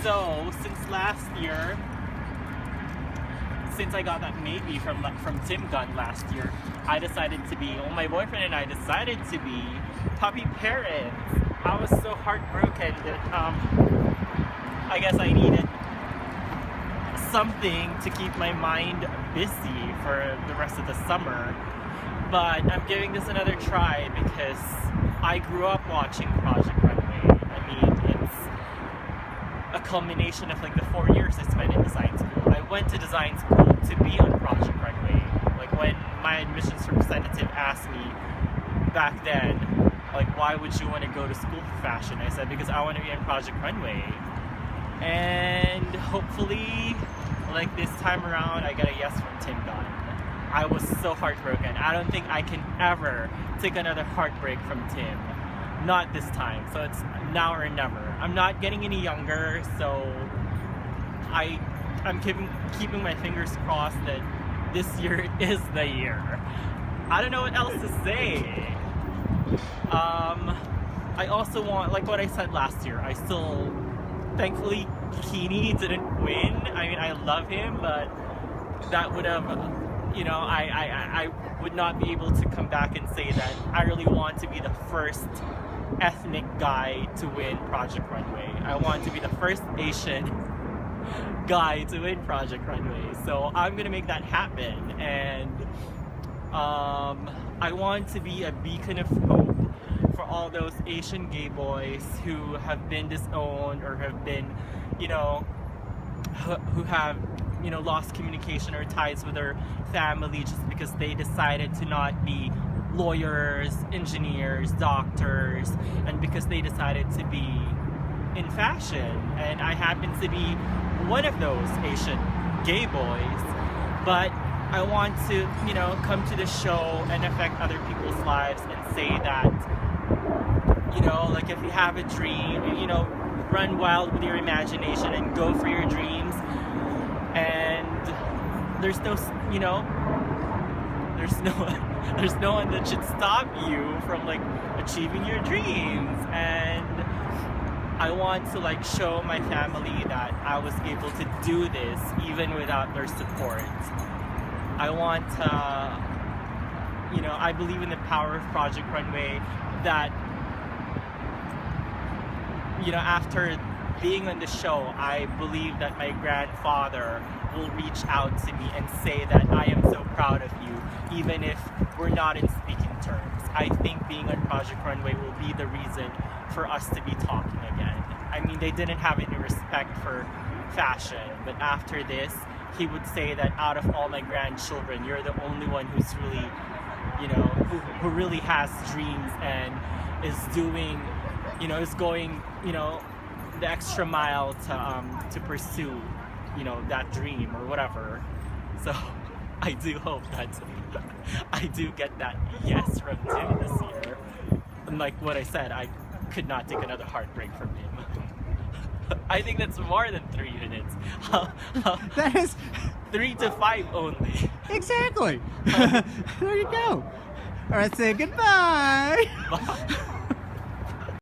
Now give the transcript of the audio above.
So, since last year, since I got that maybe from Tim Gunn last year, I decided to be, well, my boyfriend and I decided to be puppy parents. I was so heartbroken that I guess I needed something to keep my mind busy for the rest of the summer. But I'm giving this another try because I grew up watching Project Runway. I mean, it's a culmination of like the 4 years I spent in design school. I went to design school to be on Project Runway. Like when my admissions representative asked me back then, like, why would you want to go to school for fashion? I said, because I want to be on Project Runway. And hopefully, like this time around, I got a yes from Tim Gunn. I was so heartbroken. I don't think I can ever take another heartbreak from Tim. Not this time. So it's now or never. I'm not getting any younger, so I'm keeping my fingers crossed that this year is the year. I don't know what else to say. I also want, like what I said last year, I still, thankfully, Keeney didn't win. I mean, I love him, but that would have, you know, I would not be able to come back and say that I really want to be the first ethnic guy to win Project Runway. I want to be the first Asian guy to win Project Runway. So I'm gonna make that happen, and I want to be a beacon of hope for all those Asian gay boys who have been disowned or have been, you know, who have, you know, lost communication or ties with their family just because they decided to not be lawyers, engineers, doctors, and because they decided to be in fashion. And I happen to be one of those Asian gay boys, but I want to, you know, come to the show and affect other people's lives and say that, you know, like if you have a dream, you know, run wild with your imagination and go for your dreams. And there's no, you know, there's no one that should stop you from like achieving your dreams. And I want to like show my family that I was able to do this even without their support. I want to, you know, I believe in the power of Project Runway, that, you know, after being on the show, I believe that my grandfather will reach out to me and say that I am so proud of you, even if we're not in speaking terms. I think being on Project Runway will be the reason for us to be talking again. I mean, they didn't have any respect for fashion, but after this, he would say that out of all my grandchildren, you're the only one who's really, you know, who really has dreams and is doing, you know, is going, you know, the extra mile to pursue, you know, that dream or whatever. So I do hope that I do get that yes from Tim this year. And like what I said, I could not take another heartbreak from him. I think that's more than 3 minutes. That is 3 to 5 only. exactly. There you go. All right, say goodbye. Bye.